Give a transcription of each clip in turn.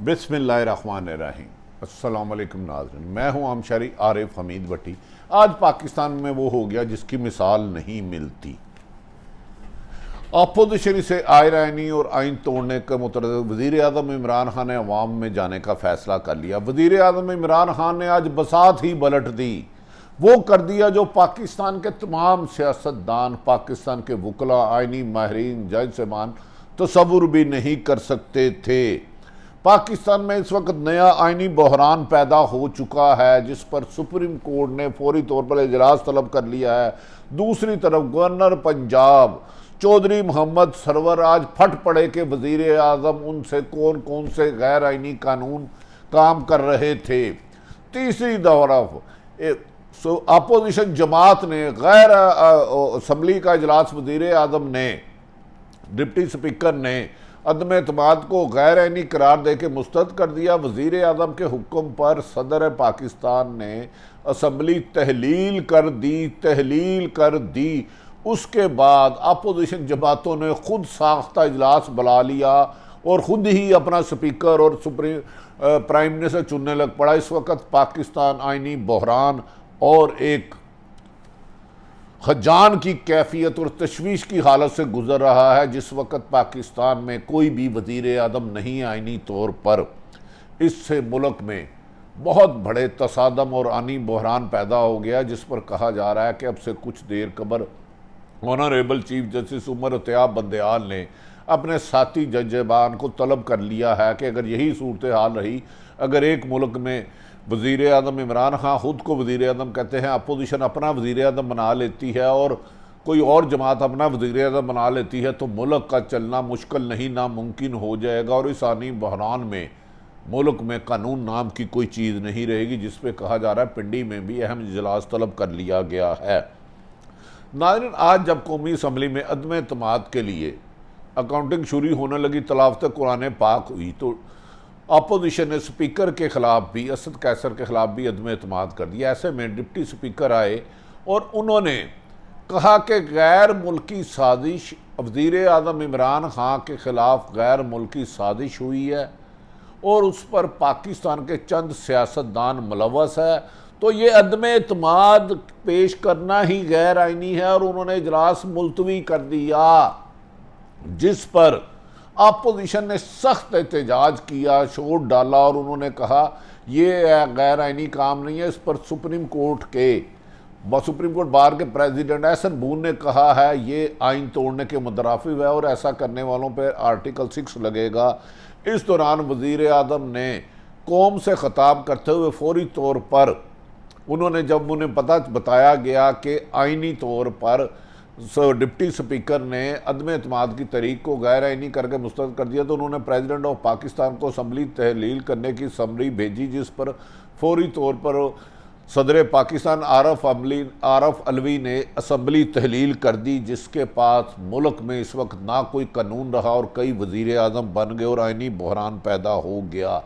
بسم اللہ الرحمن الرحیم۔ السلام علیکم ناظرین، میں ہوں امشاری عارف حمید بٹی۔ آج پاکستان میں وہ ہو گیا جس کی مثال نہیں ملتی۔ اپوزیشن سے آئینی اور آئین توڑنے کا مترادف وزیر اعظم عمران خان نے عوام میں جانے کا فیصلہ کر لیا۔ وزیر اعظم عمران خان نے آج بساط ہی پلٹ دی، وہ کر دیا جو پاکستان کے تمام سیاستدان، پاکستان کے وکلاء، آئینی ماہرین، جج صاحبان تصور بھی نہیں کر سکتے تھے۔ پاکستان میں اس وقت نیا آئینی بحران پیدا ہو چکا ہے جس پر سپریم کورٹ نے فوری طور پر اجلاس طلب کر لیا ہے۔ دوسری طرف گورنر پنجاب چودھری محمد سرور آج پھٹ پڑے کہ وزیر اعظم ان سے کون سے غیر آئینی قانون کام کر رہے تھے۔ تیسری طرف اپوزیشن جماعت نے غیر اسمبلی کا اجلاس وزیر اعظم نے، ڈپٹی اسپیکر نے عدم اعتماد کو غیر آئینی قرار دے کے مسترد کر دیا۔ وزیر اعظم کے حکم پر صدر پاکستان نے اسمبلی تحلیل کر دی۔ اس کے بعد اپوزیشن جماعتوں نے خود ساختہ اجلاس بلا لیا اور خود ہی اپنا سپیکر اور پرائم منسٹر چننے لگ پڑا۔ اس وقت پاکستان آئینی بحران اور ایک خجان کی کیفیت اور تشویش کی حالت سے گزر رہا ہے، جس وقت پاکستان میں کوئی بھی وزیر اعظم نہیں آئینی طور پر۔ اس سے ملک میں بہت بڑے تصادم اور آئینی بحران پیدا ہو گیا، جس پر کہا جا رہا ہے کہ اب سے کچھ دیر قبل آنریبل چیف جسٹس عمر اتیاب بندیال نے اپنے ساتھی ججبان کو طلب کر لیا ہے کہ اگر یہی صورتحال رہی، اگر ایک ملک میں وزیر اعظم عمران خان خود کو وزیر اعظم کہتے ہیں، اپوزیشن اپنا وزیر اعظم بنا لیتی ہے اور کوئی اور جماعت اپنا وزیر اعظم بنا لیتی ہے، تو ملک کا چلنا مشکل نہیں ناممکن ہو جائے گا، اور اس آئینی بحران میں ملک میں قانون نام کی کوئی چیز نہیں رہے گی، جس پہ کہا جا رہا ہے پنڈی میں بھی اہم اجلاس طلب کر لیا گیا ہے۔ ناظرین، آج جب قومی اسمبلی میں عدم اعتماد کے لیے اکاؤنٹنگ شروع ہونے لگی، تلاوت قرآن پاک ہوئی، تو اپوزیشن نے سپیکر کے خلاف بھی، اسد قیصر کے خلاف بھی عدم اعتماد کر دیا۔ ایسے میں ڈپٹی سپیکر آئے اور انہوں نے کہا کہ غیر ملکی سازش، وزیر اعظم عمران خان کے خلاف غیر ملکی سازش ہوئی ہے اور اس پر پاکستان کے چند سیاستدان ملوث ہے، تو یہ عدم اعتماد پیش کرنا ہی غیر آئینی ہے، اور انہوں نے اجلاس ملتوی کر دیا، جس پر اپوزیشن نے سخت احتجاج کیا، شور ڈالا، اور انہوں نے کہا یہ غیر آئینی کام نہیں ہے۔ اس پر سپریم کورٹ بار کے پریزیڈنٹ احسن بون نے کہا ہے یہ آئین توڑنے کے مترادف ہے اور ایسا کرنے والوں پہ آرٹیکل 6 لگے گا۔ اس دوران وزیر اعظم نے قوم سے خطاب کرتے ہوئے فوری طور پر انہوں نے، جب انہیں بتایا گیا کہ آئینی طور پر ڈپٹی سپیکر نے عدم اعتماد کی تحریک کو غیر آئینی کر کے مسترد کر دیا، تو انہوں نے پریزیڈنٹ آف پاکستان کو اسمبلی تحلیل کرنے کی سمری بھیجی، جس پر فوری طور پر صدر پاکستان عارف علوی نے اسمبلی تحلیل کر دی، جس کے پاس ملک میں اس وقت نہ کوئی قانون رہا اور کئی وزیر اعظم بن گئے اور آئینی بحران پیدا ہو گیا۔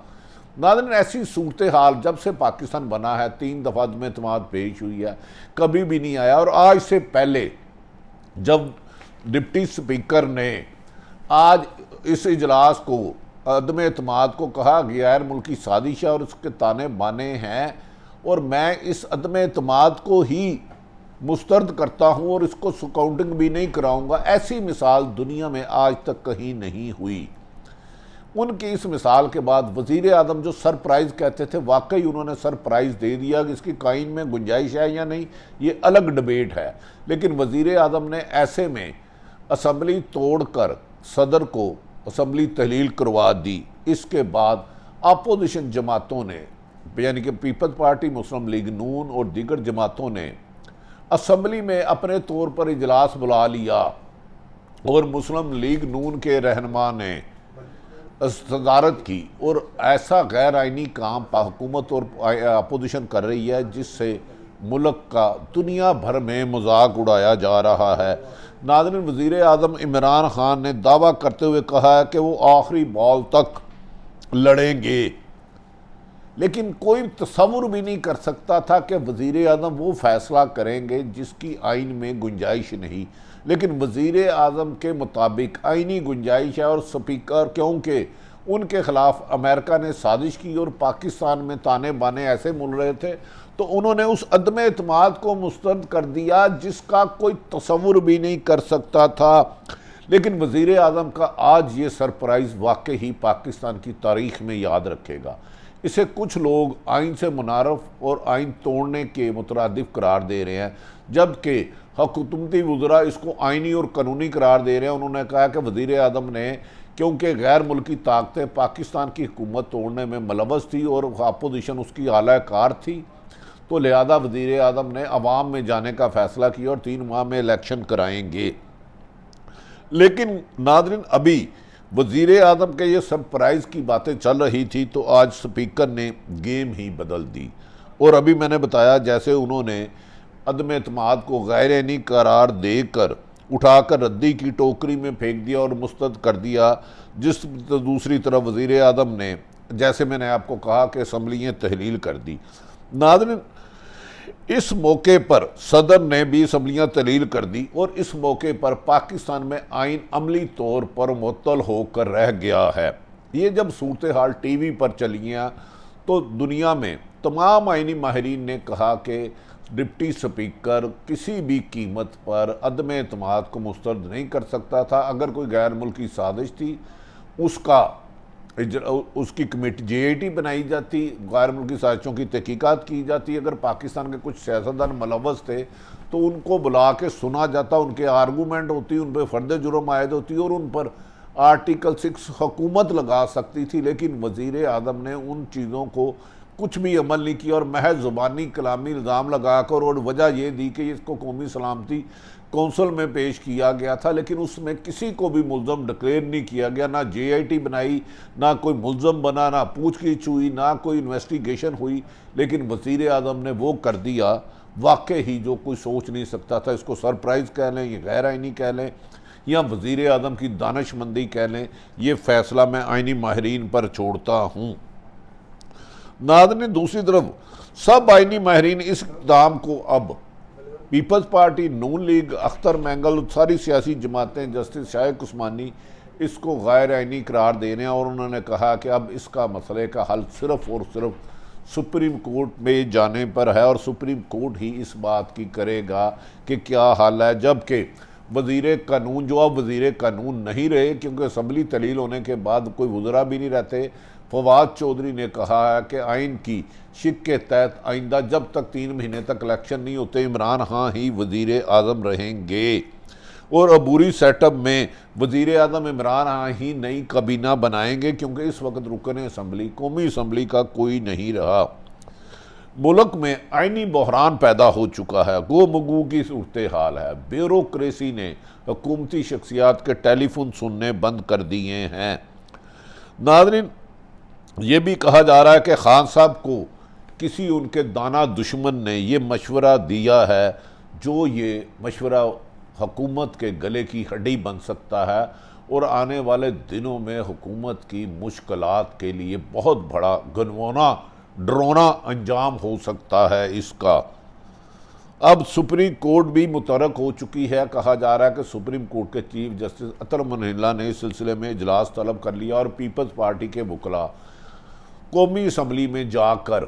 ناظرین، ایسی صورتحال جب سے پاکستان بنا ہے 3 دفعہ عدم اعتماد پیش ہوئی ہے، کبھی بھی نہیں آیا۔ اور آج سے پہلے جب ڈپٹی سپیکر نے آج اس اجلاس کو عدم اعتماد کو کہا غیر ملکی سازش ہے اور اس کے تانے بانے ہیں، اور میں اس عدم اعتماد کو ہی مسترد کرتا ہوں اور اس کو کاؤنٹنگ بھی نہیں کراؤں گا، ایسی مثال دنیا میں آج تک کہیں نہیں ہوئی۔ ان کی اس مثال کے بعد وزیر اعظم جو سرپرائز کہتے تھے، واقعی انہوں نے سرپرائز دے دیا کہ اس کی قائن میں گنجائش ہے یا نہیں، یہ الگ ڈیبیٹ ہے، لیکن وزیر اعظم نے ایسے میں اسمبلی توڑ کر صدر کو اسمبلی تحلیل کروا دی۔ اس کے بعد اپوزیشن جماعتوں نے، یعنی کہ پیپلز پارٹی، مسلم لیگ نون اور دیگر جماعتوں نے اسمبلی میں اپنے طور پر اجلاس بلا لیا، اور مسلم لیگ نون کے رہنما نے صدارت کی، اور ایسا غیر آئینی کام حکومت اور اپوزیشن کر رہی ہے جس سے ملک کا دنیا بھر میں مذاق اڑایا جا رہا ہے۔ ناظرین، وزیر اعظم عمران خان نے دعویٰ کرتے ہوئے کہا ہے کہ وہ آخری بال تک لڑیں گے، لیکن کوئی تصور بھی نہیں کر سکتا تھا کہ وزیر اعظم وہ فیصلہ کریں گے جس کی آئین میں گنجائش نہیں، لیکن وزیر اعظم کے مطابق آئینی گنجائش ہے، اور سپیکر کیونکہ ان کے خلاف امریکہ نے سازش کی اور پاکستان میں تانے بانے ایسے مل رہے تھے، تو انہوں نے اس عدم اعتماد کو مسترد کر دیا جس کا کوئی تصور بھی نہیں کر سکتا تھا۔ لیکن وزیر اعظم کا آج یہ سرپرائز واقعی پاکستان کی تاریخ میں یاد رکھے گا۔ اسے کچھ لوگ آئین سے منحرف اور آئین توڑنے کے مترادف قرار دے رہے ہیں، جبکہ حکومتی وزراء اس کو آئینی اور قانونی قرار دے رہے ہیں۔ انہوں نے کہا کہ وزیر اعظم نے کیونکہ غیر ملکی طاقتیں پاکستان کی حکومت توڑنے میں ملوث تھی اور اپوزیشن اس کی اعلی کار تھی، تو لہذا وزیر اعظم نے عوام میں جانے کا فیصلہ کیا اور 3 ماہ میں الیکشن کرائیں گے۔ لیکن ناظرین، ابھی وزیر اعظم کے یہ سرپرائز کی باتیں چل رہی تھی تو آج سپیکر نے گیم ہی بدل دی، اور ابھی میں نے بتایا جیسے انہوں نے عدم اعتماد کو غیر آئینی قرار دے کر اٹھا کر ردی کی ٹوکری میں پھینک دیا اور مسترد کر دیا، جس دوسری طرف وزیر اعظم نے، جیسے میں نے آپ کو کہا، کہ اسمبلیاں تحلیل کر دی۔ ناظرین، اس موقع پر صدر نے بھی اسمبلیاں تحلیل کر دی اور اس موقع پر پاکستان میں آئین عملی طور پر معطل ہو کر رہ گیا ہے۔ یہ جب صورتحال ٹی وی پر چلی گیا تو دنیا میں تمام آئینی ماہرین نے کہا کہ ڈپٹی سپیکر کسی بھی قیمت پر عدم اعتماد کو مسترد نہیں کر سکتا تھا۔ اگر کوئی غیر ملکی سازش تھی اس کی کمیٹی جے آئی ٹی بنائی جاتی، غیر ملکی سازشوں کی تحقیقات کی جاتی، اگر پاکستان کے کچھ سیاستدان ملوث تھے تو ان کو بلا کے سنا جاتا، ان کے آرگومنٹ ہوتی، ان پہ فرد جرم عائد ہوتی اور ان پر آرٹیکل 6 حکومت لگا سکتی تھی۔ لیکن وزیر اعظم نے ان چیزوں کو کچھ بھی عمل نہیں کیا اور محض زبانی کلامی الزام لگا کر، اور وجہ یہ دی کہ اس کو قومی سلامتی کونسل میں پیش کیا گیا تھا، لیکن اس میں کسی کو بھی ملزم ڈکلیئر نہیں کیا گیا، نہ جے آئی ٹی بنائی، نہ کوئی ملزم بنا، نہ پوچھ گچھ ہوئی، نہ کوئی انویسٹیگیشن ہوئی۔ لیکن وزیر اعظم نے وہ کر دیا واقعی جو کوئی سوچ نہیں سکتا تھا۔ اس کو سرپرائز کہہ لیں، یہ غیر آئینی کہہ لیں، یا وزیر اعظم کی دانش مندی کہہ لیں، یہ فیصلہ میں آئینی ماہرین پر چھوڑتا ہوں۔ ناظرین، دوسری طرف سب آئینی ماہرین اس اقدام کو، اب پیپلز پارٹی، نون لیگ، اختر مینگل، ساری سیاسی جماعتیں، جسٹس شائق عثمانی، اس کو غیر آئینی قرار دے رہے ہیں، اور انہوں نے کہا کہ اب اس کا مسئلے کا حل صرف اور صرف سپریم کورٹ میں جانے پر ہے، اور سپریم کورٹ ہی اس بات کی کرے گا کہ کیا حل ہے۔ جبکہ وزیر قانون، جو اب وزیر قانون نہیں رہے کیونکہ اسمبلی تحلیل ہونے کے بعد کوئی وزراء بھی نہیں رہتے، فواد چودھری نے کہا ہے کہ آئین کی شق کے تحت آئندہ جب تک 3 مہینے تک الیکشن نہیں ہوتے عمران خان ہی وزیر اعظم رہیں گے، اور عبوری سیٹ اپ میں وزیر اعظم عمران خان ہی نئی کابینہ بنائیں گے، کیونکہ اس وقت رکن اسمبلی، قومی اسمبلی کا کوئی نہیں رہا۔ ملک میں آئینی بحران پیدا ہو چکا ہے، گو مگو کی صورتحال ہے، بیوروکریسی نے حکومتی شخصیات کے ٹیلی فون سننے بند کر دیے ہیں۔ ناظرین، یہ بھی کہا جا رہا ہے کہ خان صاحب کو کسی ان کے دانا دشمن نے یہ مشورہ دیا ہے، جو یہ مشورہ حکومت کے گلے کی ہڈی بن سکتا ہے اور آنے والے دنوں میں حکومت کی مشکلات کے لیے بہت بڑا گنونا ڈرونا انجام ہو سکتا ہے اس کا۔ اب سپریم کورٹ بھی متحرک ہو چکی ہے۔ کہا جا رہا ہے کہ سپریم کورٹ کے چیف جسٹس اطہر منیلا نے اس سلسلے میں اجلاس طلب کر لیا، اور پیپلز پارٹی کے وکلاء قومی اسمبلی میں جا کر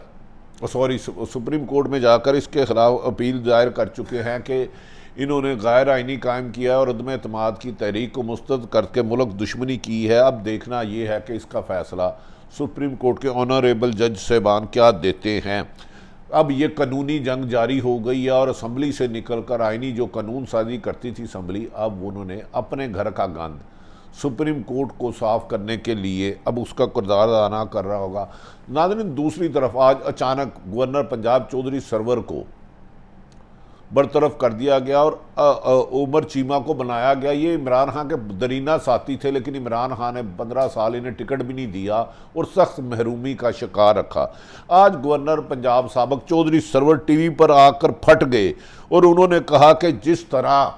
سپریم کورٹ میں جا کر اس کے خلاف اپیل دائر کر چکے ہیں کہ انہوں نے غیر آئینی قائم کیا ہے اور عدم اعتماد کی تحریک کو مسترد کر کے ملک دشمنی کی ہے۔ اب دیکھنا یہ ہے کہ اس کا فیصلہ سپریم کورٹ کے آنریبل جج صاحبان کیا دیتے ہیں۔ اب یہ قانونی جنگ جاری ہو گئی ہے، اور اسمبلی سے نکل کر آئینی جو قانون سازی کرتی تھی اسمبلی، اب انہوں نے اپنے گھر کا گند سپریم کورٹ کو صاف کرنے کے لیے اب اس کا کردار ادا کر رہا ہوگا۔ ناظرین، دوسری طرف آج اچانک گورنر پنجاب چودھری سرور کو برطرف کر دیا گیا اور عمر چیمہ کو بنایا گیا۔ یہ عمران خان کے درینہ ساتھی تھے، لیکن عمران خان نے 15 سال انہیں ٹکٹ بھی نہیں دیا اور سخت محرومی کا شکار رکھا۔ آج گورنر پنجاب سابق چودھری سرور ٹی وی پر آ کر پھٹ گئے اور انہوں نے کہا کہ جس طرح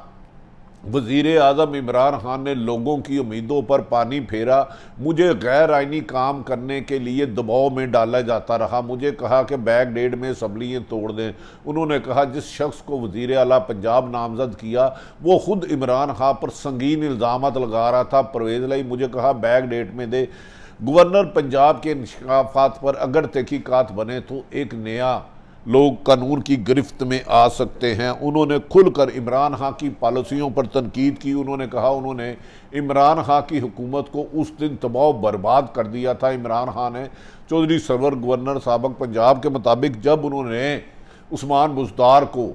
وزیر اعظم عمران خان نے لوگوں کی امیدوں پر پانی پھیرا، مجھے غیر آئینی کام کرنے کے لیے دباؤ میں ڈالا جاتا رہا، مجھے کہا کہ بیک ڈیٹ میں اسمبلیاں توڑ دیں۔ انہوں نے کہا جس شخص کو وزیر اعلیٰ پنجاب نامزد کیا وہ خود عمران خان پر سنگین الزامات لگا رہا تھا، پرویز الہی، مجھے کہا بیک ڈیٹ میں دے۔ گورنر پنجاب کے انکشافات پر اگر تحقیقات بنے تو ایک نیا لوگ قانون کی گرفت میں آ سکتے ہیں۔ انہوں نے کھل کر عمران خان کی پالیسیوں پر تنقید کی۔ انہوں نے کہا انہوں نے عمران خان کی حکومت کو اس دن تباہ و برباد کر دیا تھا۔ عمران خان نے چودھری سرور گورنر سابق پنجاب کے مطابق جب انہوں نے عثمان بزدار کو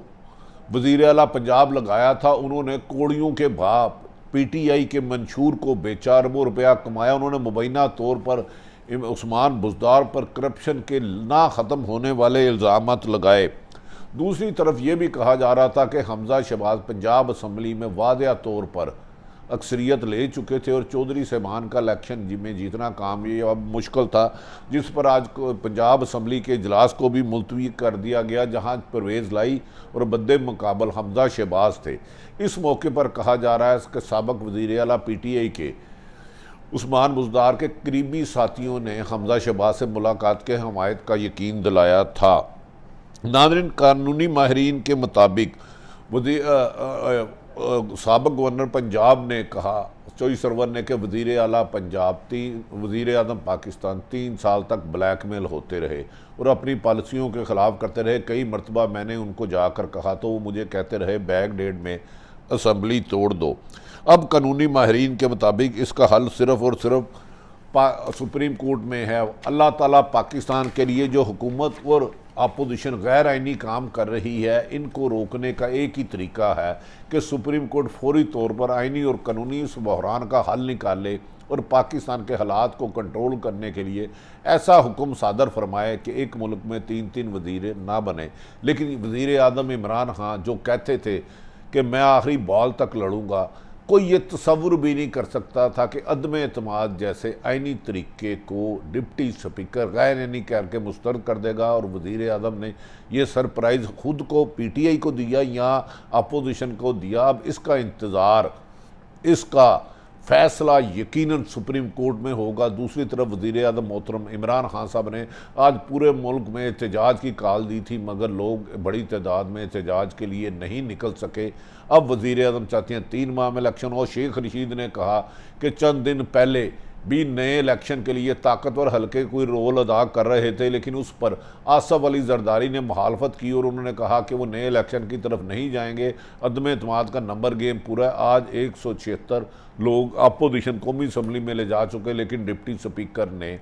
وزیر اعلیٰ پنجاب لگایا تھا، انہوں نے کوڑیوں کے بھاپ پی ٹی آئی کے منشور کو بیچا، اربوں روپیہ کمایا۔ انہوں نے مبینہ طور پر عثمان بزدار پر کرپشن کے نہ ختم ہونے والے الزامات لگائے۔ دوسری طرف یہ بھی کہا جا رہا تھا کہ حمزہ شہباز پنجاب اسمبلی میں واضح طور پر اکثریت لے چکے تھے اور چودھری صاحبان کا الیکشن میں جیتنا کام یہ اب مشکل تھا، جس پر آج پنجاب اسمبلی کے اجلاس کو بھی ملتوی کر دیا گیا، جہاں پرویز لائی اور بد مقابل حمزہ شہباز تھے۔ اس موقع پر کہا جا رہا ہے کہ سابق وزیر اعلیٰ پی ٹی آئی کے عثمان بزدار کے قریبی ساتھیوں نے حمزہ شہباز سے ملاقات کے حمایت کا یقین دلایا تھا۔ ناظرین، قانونی ماہرین کے مطابق سابق گورنر پنجاب نے کہا، چودھری سرور نے، کہ وزیر اعلیٰ پنجاب وزیر اعظم پاکستان 3 سال تک بلیک میل ہوتے رہے اور اپنی پالیسیوں کے خلاف کرتے رہے۔ کئی مرتبہ میں نے ان کو جا کر کہا تو وہ مجھے کہتے رہے بیک ڈیٹ میں اسمبلی توڑ دو۔ اب قانونی ماہرین کے مطابق اس کا حل صرف اور صرف سپریم کورٹ میں ہے۔ اللہ تعالیٰ پاکستان کے لیے جو حکومت اور اپوزیشن غیر آئینی کام کر رہی ہے، ان کو روکنے کا ایک ہی طریقہ ہے کہ سپریم کورٹ فوری طور پر آئینی اور قانونی اس بحران کا حل نکالے اور پاکستان کے حالات کو کنٹرول کرنے کے لیے ایسا حکم صادر فرمائے کہ ایک ملک میں 3 وزیر نہ بنے۔ لیکن وزیر اعظم عمران خان جو کہتے تھے کہ میں آخری بال تک لڑوں گا، کوئی یہ تصور بھی نہیں کر سکتا تھا کہ عدم اعتماد جیسے آئینی طریقے کو ڈپٹی سپیکر غیر آئینی کر کے مسترد کر دے گا، اور وزیر اعظم نے یہ سرپرائز خود کو پی ٹی آئی کو دیا یا اپوزیشن کو دیا۔ اب اس کا انتظار، اس کا فیصلہ یقیناً سپریم کورٹ میں ہوگا۔ دوسری طرف وزیر اعظم محترم عمران خان صاحب نے آج پورے ملک میں احتجاج کی کال دی تھی، مگر لوگ بڑی تعداد میں احتجاج کے لیے نہیں نکل سکے۔ اب وزیر اعظم چاہتے ہیں 3 ماہ میں الیکشن ہو۔ شیخ رشید نے کہا کہ چند دن پہلے بھی نئے الیکشن کے لیے طاقتور حلقے کوئی رول ادا کر رہے تھے، لیکن اس پر آصف علی زرداری نے مخالفت کی اور انہوں نے کہا کہ وہ نئے الیکشن کی طرف نہیں جائیں گے۔ عدم اعتماد کا نمبر گیم پورا ہے۔ آج 176 لوگ اپوزیشن قومی اسمبلی میں لے جا چکے، لیکن ڈپٹی سپیکر نے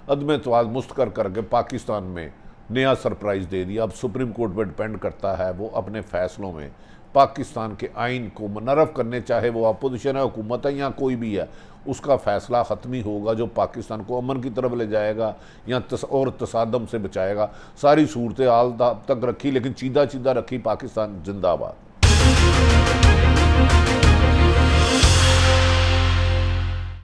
عدم اعتماد مستقر کر کے پاکستان میں نیا سرپرائز دے دیا۔ اب سپریم کورٹ پہ ڈپینڈ کرتا ہے وہ اپنے فیصلوں میں پاکستان کے آئین کو منرف کرنے، چاہے وہ اپوزیشن ہے، حکومت ہے یا کوئی بھی ہے، اس کا فیصلہ حتمی ہوگا جو پاکستان کو امن کی طرف لے جائے گا یا اور تصادم سے بچائے گا۔ ساری صورتحال تک رکھی، لیکن چیدہ رکھی۔ پاکستان زندہ باد۔